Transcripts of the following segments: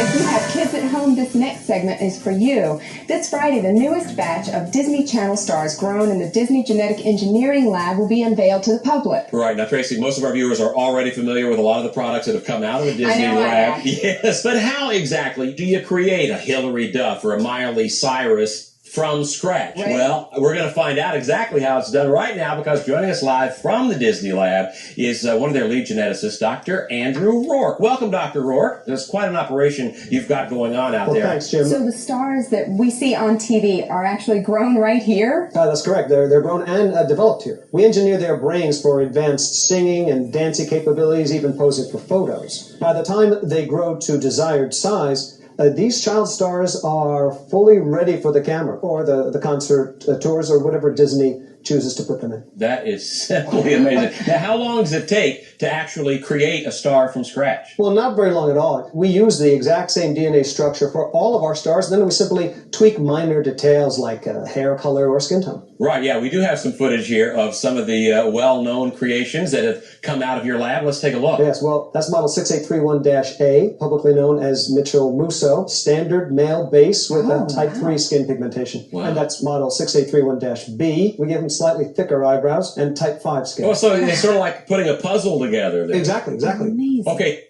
If you have kids at home, this next segment is for you. This Friday, the newest batch of Disney Channel stars grown in the Disney Genetic Engineering Lab will be unveiled to the public. Right. Now, Tracy, most of our viewers are already familiar with a lot of the products that have come out of the Disney Lab. Yes, but how exactly do you create a Hilary Duff or a Miley Cyrus from scratch? Right. Well, we're going to find out exactly how it's done right now, because joining us live from the Disney Lab is one of their lead geneticists, Dr. Andrew Rourke. Welcome, Dr. Rourke. There's quite an operation you've got going on out there. Thanks, Jim. So the stars that we see on TV are actually grown right here? That's correct. They're grown and developed here. We engineer their brains for advanced singing and dancing capabilities, even posing for photos. By the time they grow to desired size, these child stars are fully ready for the camera or the concert tours or whatever Disney chooses to put them in. That is simply amazing. Now, how long does it take to actually create a star from scratch? Well, not very long at all. We use the exact same DNA structure for all of our stars, and then we simply tweak minor details like hair color or skin tone. Right, yeah, we do have some footage here of some of the well-known creations that have come out of your lab. Let's take a look. Yes, well, that's model 6831-A, publicly known as Mitchell Musso, standard male base with type 3 skin pigmentation. Wow. And that's model 6831-B. We give him slightly thicker eyebrows and type 5 skin. Oh, so it's sort of like putting a puzzle together there. Exactly. Amazing. Okay.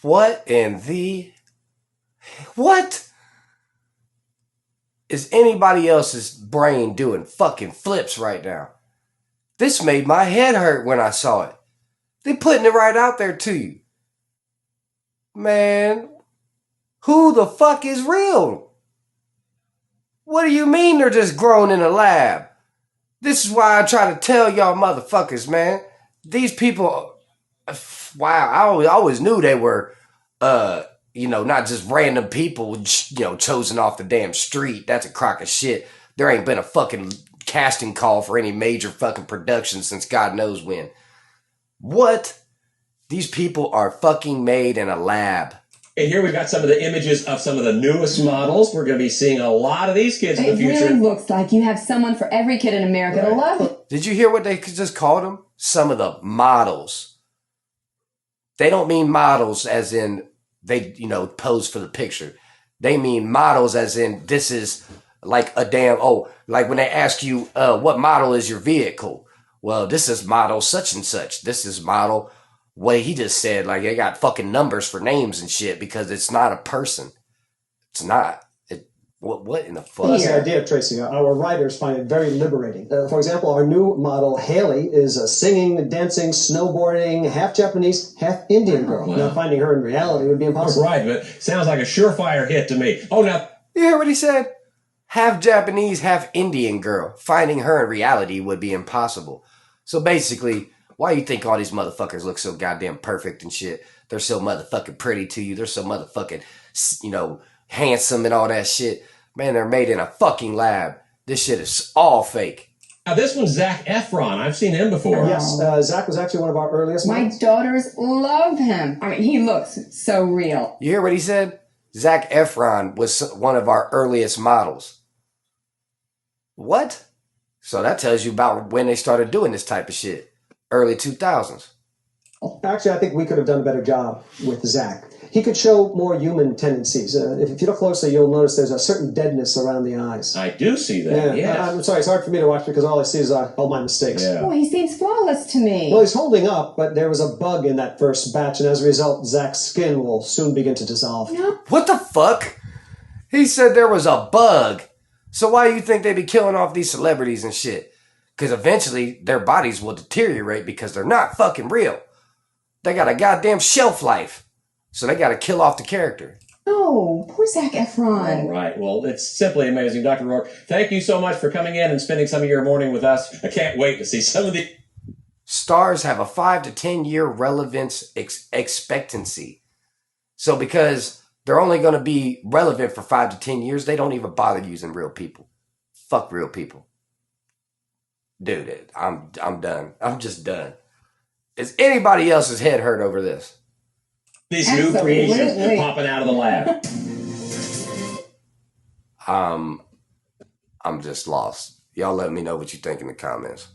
What in the... What? Is anybody else's brain doing fucking flips right now? This made my head hurt when I saw it. They're putting it right out there to you. Man, who the fuck is real? What do you mean they're just grown in a lab? This is why I try to tell y'all motherfuckers, man. These people, wow, I always knew they were, not just random people, chosen off the damn street. That's a crock of shit. There ain't been a fucking casting call for any major fucking production since God knows when. What? These people are fucking made in a lab. And here we've got some of the images of some of the newest models. We're going to be seeing a lot of these kids in the future. It really looks like you have someone for every kid in America to love it. Did you hear what they just called them? Some of the models. They don't mean models as in they, pose for the picture. They mean models as in this is like a damn, like when they ask you, what model is your vehicle? Well, this is model such and such. This is model, what he just said, like they got fucking numbers for names and shit because it's not a person. It's not. What in the fuck? Well, that's the idea, Tracy. Our writers find it very liberating. For example, our new model, Haley, is a singing, dancing, snowboarding, half Japanese, half Indian girl. Wow. Now, finding her in reality would be impossible. Right, but sounds like a surefire hit to me. Oh, now... You hear what he said? Half Japanese, half Indian girl. Finding her in reality would be impossible. So basically, why you think all these motherfuckers look so goddamn perfect and shit? They're so motherfucking pretty to you. They're so motherfucking, handsome and all that shit. Man, they're made in a fucking lab. This shit is all fake. Now, this one's Zac Efron. I've seen him before. Yes, Zac was actually one of our earliest models. My daughters love him. I mean, he looks so real. You hear what he said? Zac Efron was one of our earliest models. What? So that tells you about when they started doing this type of shit. Early 2000s. Actually, I think we could have done a better job with Zac. He could show more human tendencies. If you look closely, you'll notice there's a certain deadness around the eyes. I do see that, yeah. I'm sorry, it's hard for me to watch because all I see is all my mistakes. Yeah. Oh, he seems flawless to me. Well, he's holding up, but there was a bug in that first batch, and as a result, Zac's skin will soon begin to dissolve. No. What the fuck? He said there was a bug. So why do you think they be killing off these celebrities and shit? Because eventually their bodies will deteriorate because they're not fucking real. They got a goddamn shelf life. So they got to kill off the character. Oh, poor Zac Efron. All right. Well, it's simply amazing. Dr. Rourke, thank you so much for coming in and spending some of your morning with us. I can't wait to see some of the... Stars have a 5 to 10 year relevance expectancy. So because they're only going to be relevant for 5 to 10 years, they don't even bother using real people. Fuck real people. Dude, I'm done. I'm just done. Is anybody else's head hurt over this? These new creations popping out of the lab. I'm just lost. Y'all let me know what you think in the comments.